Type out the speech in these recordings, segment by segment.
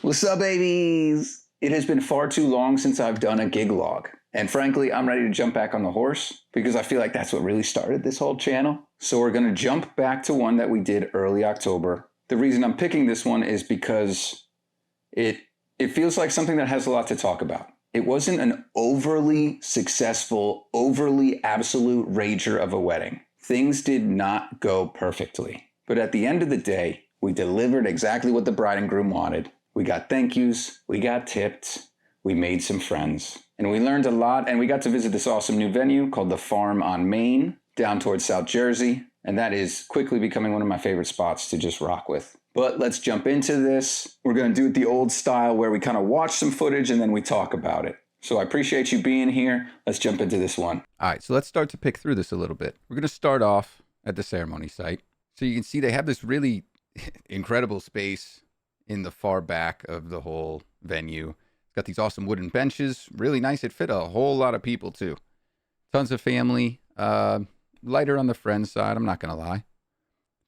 What's up, babies? It has been far too long since I've done a gig log. And frankly, I'm ready to jump back on the horse because I feel like that's what really started this whole channel. So we're going to jump back to one that we did early October. The reason I'm picking this one is because it feels like something that has a lot to talk about. It wasn't an overly successful, overly absolute rager of a wedding. Things did not go perfectly. But at the end of the day, we delivered exactly what the bride and groom wanted. We got thank yous, we got tipped, we made some friends. And we learned a lot, and we got to visit this awesome new venue called the Farm on Main, down towards South Jersey. And that is quickly becoming one of my favorite spots to just rock with. But let's jump into this. We're going to do it the old style where we kind of watch some footage and then we talk about it. So I appreciate you being here. Let's jump into this one. All right, so let's start to pick through this a little bit. We're going to start off at the ceremony site. So you can see they have this really incredible space in the far back of the whole venue. It's got these awesome wooden benches. Really nice. It fit a whole lot of people too. Tons of family. Lighter on the friend side, I'm not going to lie.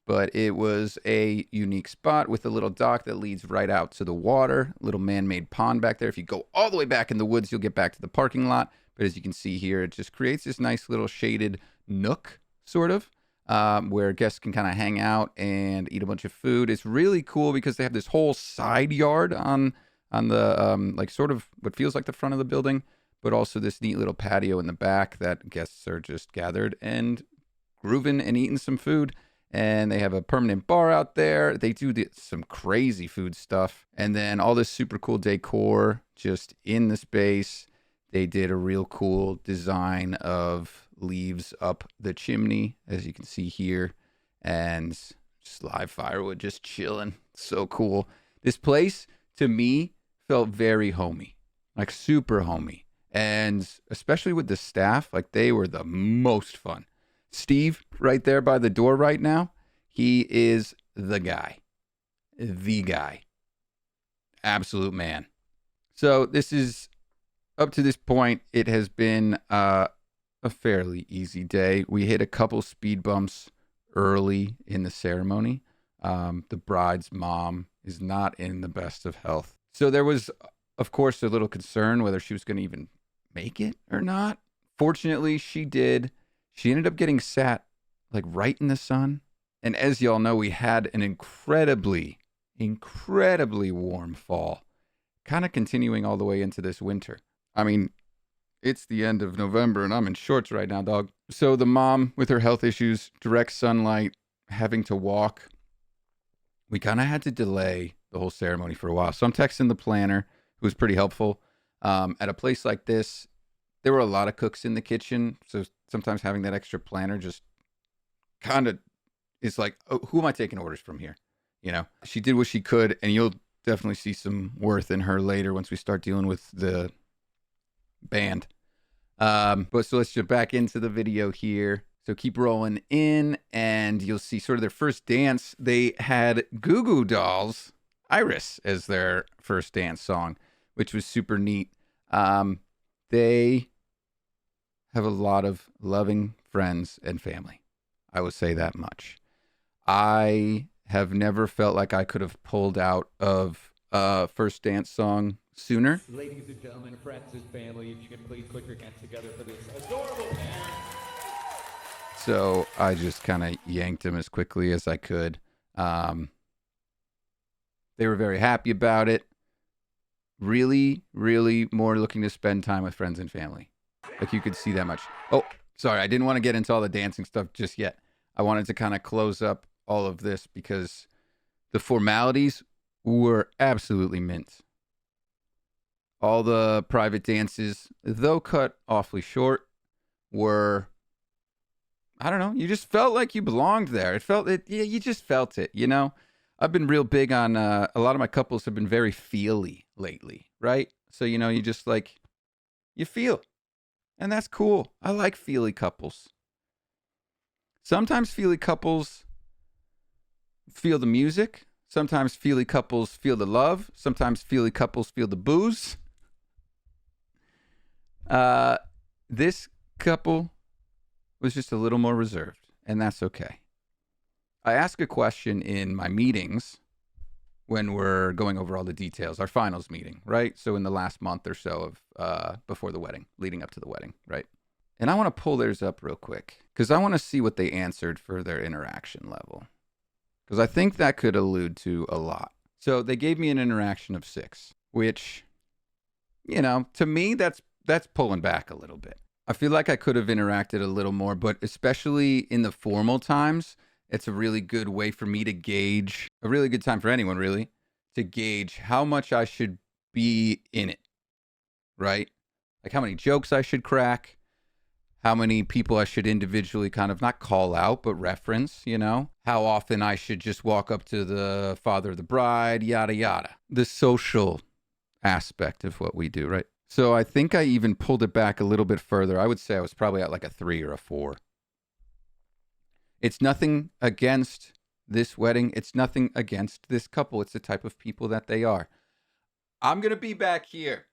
But it was a unique spot with a little dock that leads right out to the water. A little man-made pond back there. If you go all the way back in the woods, you'll get back to the parking lot. But as you can see here, it just creates this nice little shaded nook, sort of, where guests can kind of hang out and eat a bunch of food. It's really cool because they have this whole side yard on the, like sort of what feels like the front of the building, but also this neat little patio in the back that guests are just gathered and grooving and eating some food. And they have a permanent bar out there. They do some crazy food stuff. And then all this super cool decor just in the space. They did a real cool design of leaves up the chimney, as you can see here. And just live firewood just chilling. So cool. This place, to me, felt very homey. Like super homey. And especially with the staff, like they were the most fun. Steve, right there by the door right now, he is the guy. The guy. Absolute man. So this is, up to this point, it has been a fairly easy day. We hit a couple speed bumps early in the ceremony. The bride's mom is not in the best of health. So there was, of course, a little concern whether she was going to even make it or not. Fortunately, she did. She ended up getting sat like right in the sun. And as y'all know, we had an incredibly warm fall, kind of continuing all the way into this winter. I mean, it's the end of November and I'm in shorts right now, dog. So the mom with her health issues, direct sunlight, having to walk, we kind of had to delay the whole ceremony for a while. So I'm texting the planner, who was pretty helpful. At a place like this, there were a lot of cooks in the kitchen, so sometimes having that extra planner just kind of is like, oh, who am I taking orders from here? You know, she did what she could, and you'll definitely see some worth in her later once we start dealing with the band. But so let's jump back into the video here. So keep rolling in, and you'll see sort of their first dance. They had Goo Goo Dolls, Iris, as their first dance song, which was super neat. They have a lot of loving friends and family. I will say that much. I have never felt like I could have pulled out of a first dance song sooner. Ladies and gentlemen, friends and family, if you can please put your hands together for this adorable pair. So I just kind of yanked them as quickly as I could. They were very happy about it. Really, really more looking to spend time with friends and family. Like you could see that much. Oh, sorry. I didn't want to get into all the dancing stuff just yet. I wanted to kind of close up all of this because the formalities were absolutely mint. All the private dances, though cut awfully short, were, I don't know, you just felt like you belonged there. You just felt it, you know? I've been real big on, a lot of my couples have been very feely lately, right? So, you know, you just like, you feel. And that's cool. I like feely couples. Sometimes feely couples feel the music. Sometimes feely couples feel the love. Sometimes feely couples feel the booze. This couple was just a little more reserved, and that's okay. I ask a question in my meetings when we're going over all the details, our finals meeting, right? So in the last month or so of before the wedding, leading up to the wedding, right? And I want to pull theirs up real quick because I want to see what they answered for their interaction level, because I think that could allude to a lot. So they gave me an interaction of 6, which, you know, to me, that's pulling back a little bit. I feel like I could have interacted a little more, but especially in the formal times, it's a really good way for me to gauge, a really good time for anyone, really, to gauge how much I should be in it, right? Like how many jokes I should crack, how many people I should individually kind of not call out, but reference, you know? How often I should just walk up to the father of the bride, yada, yada. The social aspect of what we do, right? So I think I even pulled it back a little bit further. I would say I was probably at like a 3 or a 4. It's nothing against this wedding. It's nothing against this couple. It's the type of people that they are. I'm going to be back here.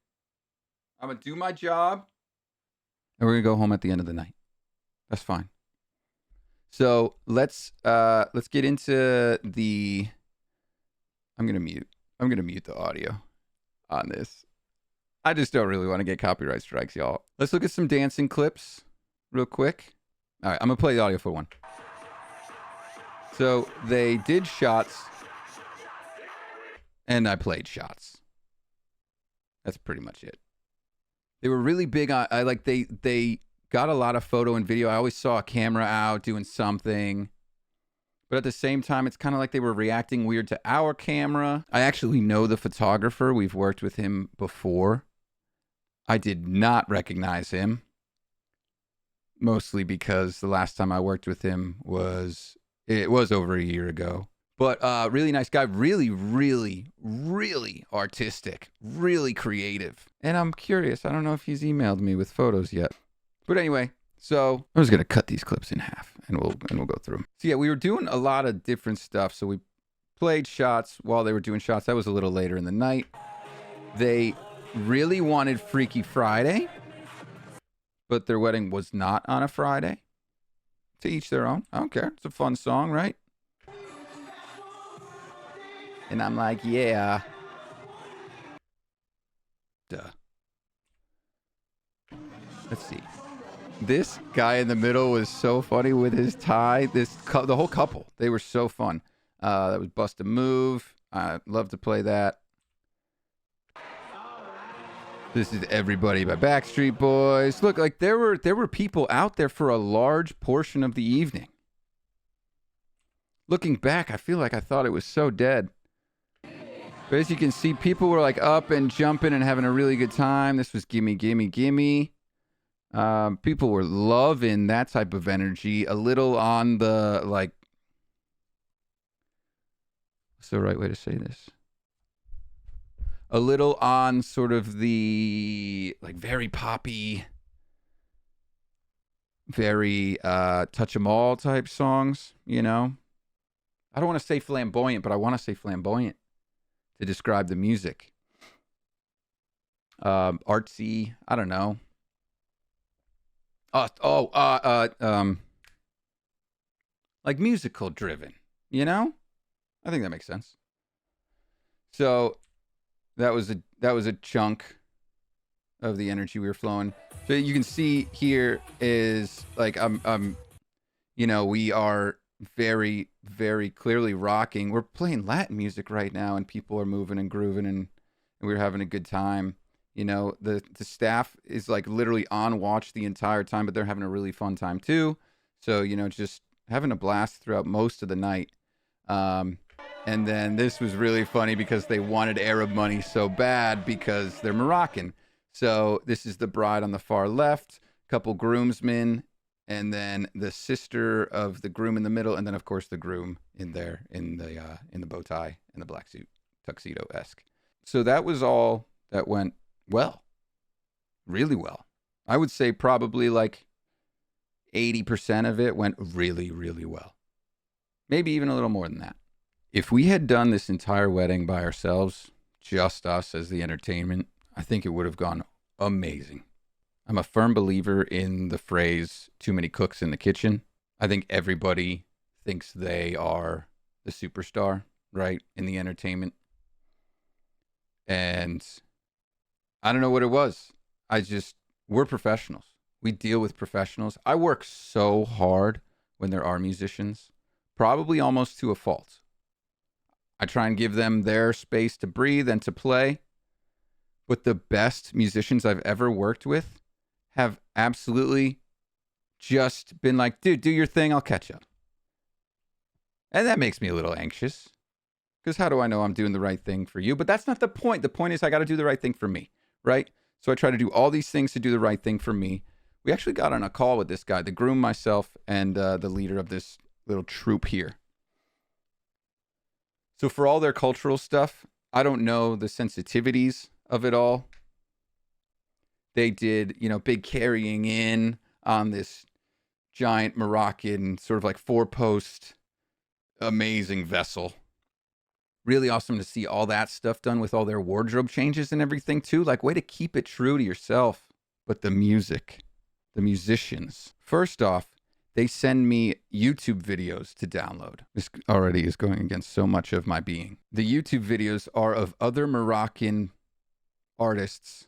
I'm going to do my job. And we're going to go home at the end of the night. That's fine. So let's get into the... I'm going to mute the audio on this. I just don't really want to get copyright strikes, y'all. Let's look at some dancing clips real quick. All right, I'm going to play the audio for one. So they did shots, and I played shots. That's pretty much it. They were really big on, they got a lot of photo and video. I always saw a camera out doing something. But at the same time, it's kind of like they were reacting weird to our camera. I actually know the photographer. We've worked with him before. I did not recognize him. Mostly because the last time I worked with him was over a year ago. But really nice guy, really, really, really artistic, really creative. And I'm curious, I don't know if he's emailed me with photos yet. But anyway, so I'm just gonna cut these clips in half and we'll go through them. So yeah, we were doing a lot of different stuff. So we played shots while they were doing shots. That was a little later in the night. They really wanted Freaky Friday, but their wedding was not on a Friday. To each their own. I don't care. It's a fun song, right? And I'm like, yeah. Duh. Let's see. This guy in the middle was so funny with his tie. The whole couple, they were so fun. That was Bust a Move. I love to play that. This is Everybody by Backstreet Boys. Look, like there were people out there for a large portion of the evening. Looking back, I feel like I thought it was so dead. But as you can see, people were like up and jumping and having a really good time. This was Gimme, Gimme, Gimme. People were loving that type of energy. A little on the, like... What's the right way to say this? A little on sort of the, like, very poppy, very touch 'em all type songs, you know? I don't want to say flamboyant, but I want to say flamboyant to describe the music. Artsy, I don't know. Like musical driven, you know? I think that makes sense. So that was a chunk of the energy we were flowing. So you can see here is like we are very, very clearly rocking. We're playing Latin music right now, and people are moving and grooving, and we're having a good time. You know, the staff is like literally on watch the entire time, but they're having a really fun time too. So, you know, just having a blast throughout most of the night. And then this was really funny because they wanted Arab money so bad because they're Moroccan. So this is the bride on the far left, couple groomsmen, and then the sister of the groom in the middle, and then of course the groom in there in the bow tie and the black suit, tuxedo-esque. So that was all that went well, really well. I would say probably like 80% of it went really, really well. Maybe even a little more than that. If we had done this entire wedding by ourselves, just us as the entertainment, I think it would have gone amazing. I'm a firm believer in the phrase, too many cooks in the kitchen. I think everybody thinks they are the superstar, right, in the entertainment And I don't know what it was. We're professionals. We deal with professionals. I work so hard when there are musicians, probably almost to a fault. I try and give them their space to breathe and to play. But the best musicians I've ever worked with have absolutely just been like, dude, do your thing. I'll catch up. And that makes me a little anxious because how do I know I'm doing the right thing for you? But that's not the point. The point is I got to do the right thing for me, right? So I try to do all these things to do the right thing for me. We actually got on a call with this guy, the groom, myself, and the leader of this little troupe here. So for all their cultural stuff, I don't know the sensitivities of it all. They did, big carrying in on this giant Moroccan sort of like 4-post amazing vessel. Really awesome to see all that stuff done with all their wardrobe changes and everything too. Like, way to keep it true to yourself. But the music, the musicians. First off, they send me YouTube videos to download. This already is going against so much of my being. The YouTube videos are of other Moroccan artists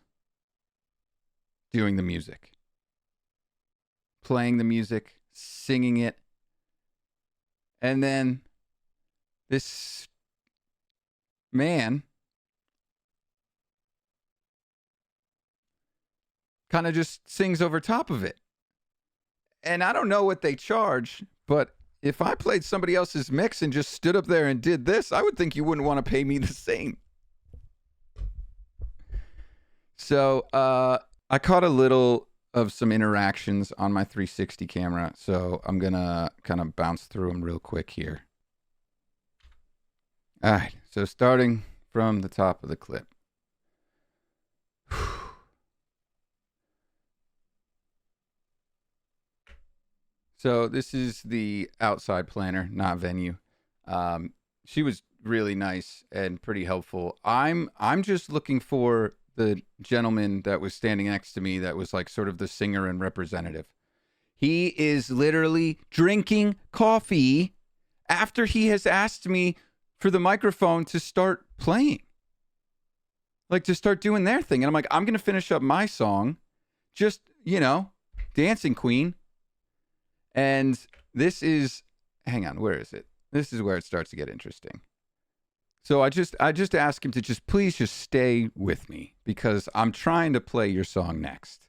doing the music, playing the music, singing it. And then this man kind of just sings over top of it. And I don't know what they charge, but if I played somebody else's mix and just stood up there and did this, I would think you wouldn't want to pay me the same. So I caught a little of some interactions on my 360 camera, so I'm going to kind of bounce through them real quick here. All right, so starting from the top of the clip. So this is the outside planner, not venue. She was really nice and pretty helpful. I'm just looking for the gentleman that was standing next to me that was like sort of the singer and representative. He is literally drinking coffee after he has asked me for the microphone to start playing. Like, to start doing their thing. And I'm like, I'm going to finish up my song. Just, Dancing Queen. And this is, hang on, where is it? This is where it starts to get interesting. So I just ask him to please stay with me because I'm trying to play your song next.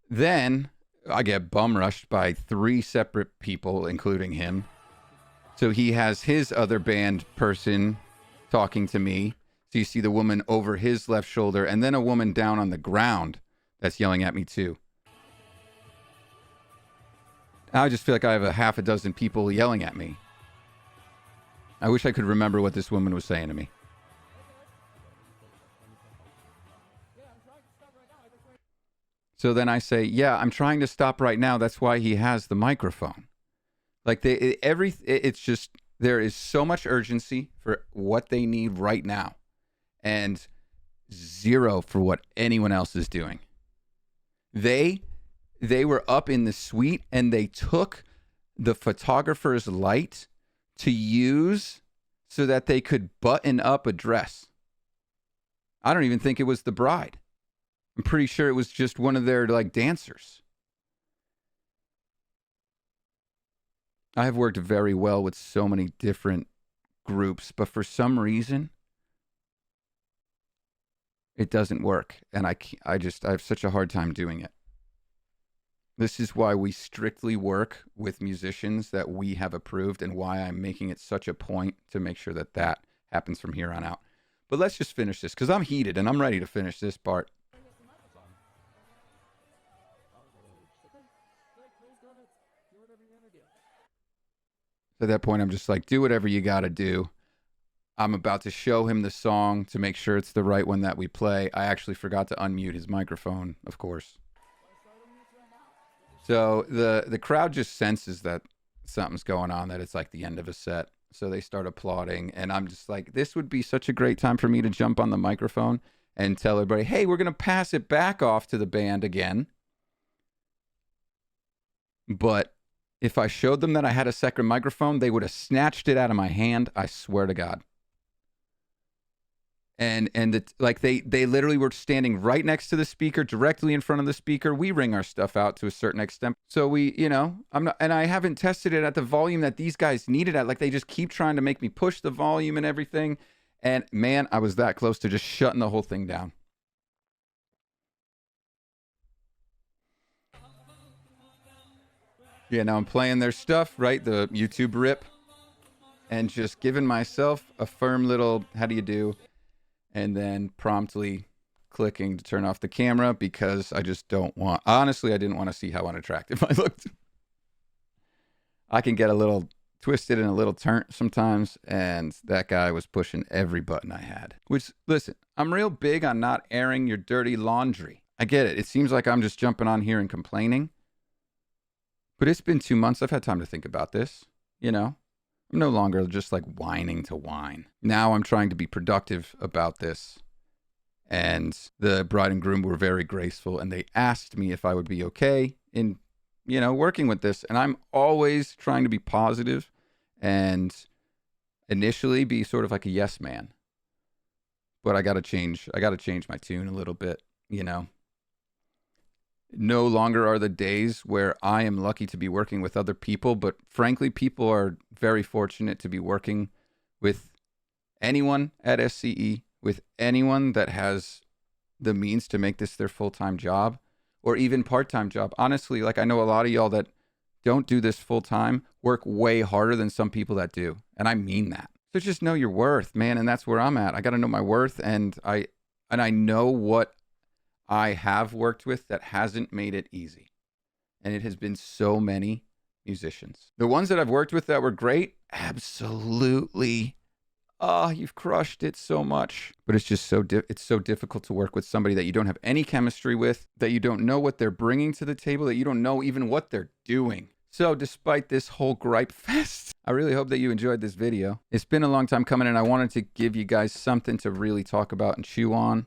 Then I get bum rushed by 3 separate people, including him. So he has his other band person talking to me. So you see the woman over his left shoulder and then a woman down on the ground that's yelling at me too. I just feel like I have a half a dozen people yelling at me. I wish I could remember what this woman was saying to me. So then I say, yeah, I'm trying to stop right now. That's why he has the microphone. Like it's just, there is so much urgency for what they need right now and 0 for what anyone else is doing. They were up in the suite and they took the photographer's light to use so that they could button up a dress. I don't even think it was the bride. I'm pretty sure it was just one of their dancers. I have worked very well with so many different groups, but for some reason, it doesn't work. And I have such a hard time doing it. This is why we strictly work with musicians that we have approved and why I'm making it such a point to make sure that happens from here on out. But let's just finish this because I'm heated and I'm ready to finish this part. At that point, I'm just like, do whatever you got to do. I'm about to show him the song to make sure it's the right one that we play. I actually forgot to unmute his microphone, of course. So the crowd just senses that something's going on, that it's like the end of a set. So they start applauding. And I'm just like, this would be such a great time for me to jump on the microphone and tell everybody, hey, we're going to pass it back off to the band again. But if I showed them that I had a second microphone, they would have snatched it out of my hand. I swear to God. Like they literally were standing right next to the speaker, directly in front of the speaker. We ring our stuff out to a certain extent. So we, I haven't tested it at the volume that these guys need it at. Like they just keep trying to make me push the volume and everything. And man, I was that close to just shutting the whole thing down. Yeah, now I'm playing their stuff, right? The YouTube rip. And just giving myself a firm little, how do you do? And then promptly clicking to turn off the camera because I just don't want, honestly, I didn't want to see how unattractive I looked. I can get a little twisted and a little turnt sometimes, and that guy was pushing every button I had. Which, listen, I'm real big on not airing your dirty laundry. I get it. It seems like I'm just jumping on here and complaining. But it's been 2 months. I've had time to think about this, I'm no longer just like whining to whine. Now I'm trying to be productive about this. And the bride and groom were very graceful, and they asked me if I would be okay in, working with this. And I'm always trying to be positive and initially be sort of like a yes man. But I got to change my tune a little bit, No longer are the days where I am lucky to be working with other people, but frankly, people are very fortunate to be working with anyone at SCE, with anyone that has the means to make this their full-time job or even part-time job. Honestly, like I know a lot of y'all that don't do this full-time work way harder than some people that do. And I mean that. So just know your worth, man. And that's where I'm at. I got to know my worth. And I know what I have worked with that hasn't made it easy. And it has been so many musicians. The ones that I've worked with that were great, absolutely. You've crushed it so much. But it's just it's so difficult to work with somebody that you don't have any chemistry with, that you don't know what they're bringing to the table, that you don't know even what they're doing. So despite this whole gripe fest, I really hope that you enjoyed this video. It's been a long time coming, and I wanted to give you guys something to really talk about and chew on.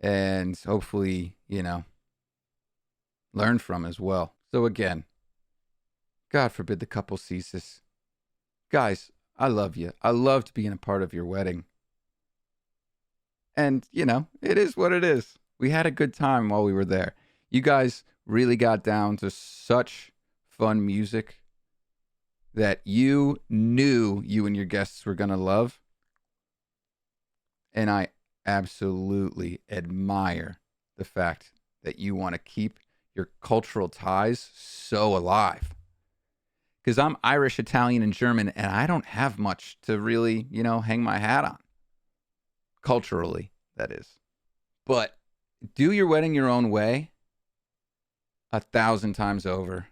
And hopefully, learn from as well. So again, God forbid the couple sees this. Guys, I love you. I loved being a part of your wedding. And, it is what it is. We had a good time while we were there. You guys really got down to such fun music that you knew you and your guests were going to love. And I absolutely admire the fact that you want to keep your cultural ties so alive. Because I'm Irish, Italian, and German, and I don't have much to really, hang my hat on. Culturally, that is. But do your wedding your own way 1,000 times over.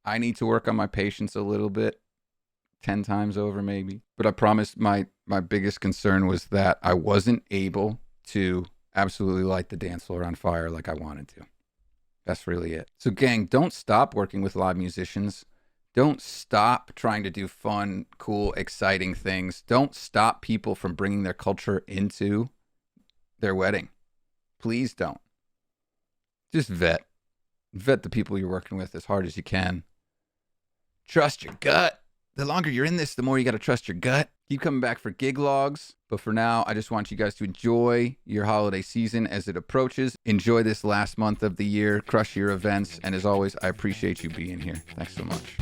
I need to work on my patience a little bit. 10 times over maybe. But I promise my biggest concern was that I wasn't able to absolutely light the dance floor on fire like I wanted to. That's really it. So gang, don't stop working with live musicians. Don't stop trying to do fun, cool, exciting things. Don't stop people from bringing their culture into their wedding. Please don't. Just vet the people you're working with as hard as you can. Trust your gut. The longer you're in this, the more you got to trust your gut. Keep coming back for gig logs. But for now, I just want you guys to enjoy your holiday season as it approaches. Enjoy this last month of the year. Crush your events. And as always, I appreciate you being here. Thanks so much.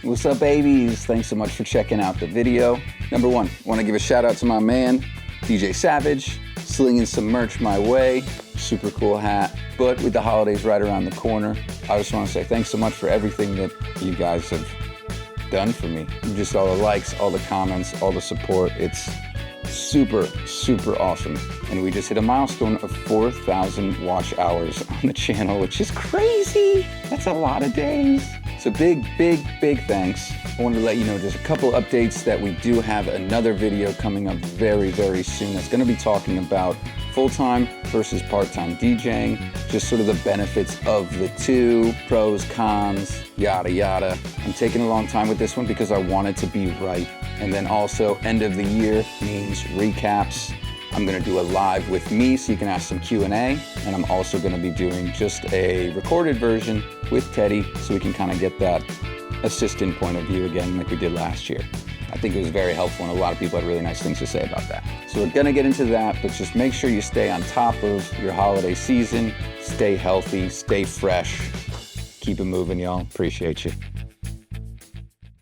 What's up, babies? Thanks so much for checking out the video. Number one, I want to give a shout out to my man, DJ Savage, slinging some merch my way. Super cool hat. But with the holidays right around the corner, I just want to say thanks so much for everything that you guys have done for me. Just all the likes, all the comments, all the support. It's super, super awesome. And we just hit a milestone of 4,000 watch hours on the channel, which is crazy. That's a lot of days. So big thanks. I wanted to let you know just a couple updates that we do have another video coming up very, very soon that's going to be talking about full-time versus part-time DJing, just sort of the benefits of the two, pros, cons, yada, yada. I'm taking a long time with this one because I want it to be right. And then also end of the year means recaps. I'm going to do a live with me so you can ask some Q&A. And I'm also going to be doing just a recorded version with Teddy so we can kind of get that assistant point of view again like we did last year. I think it was very helpful, and a lot of people had really nice things to say about that. So we're gonna get into that, but just make sure you stay on top of your holiday season, stay healthy, stay fresh, keep it moving, y'all. Appreciate you.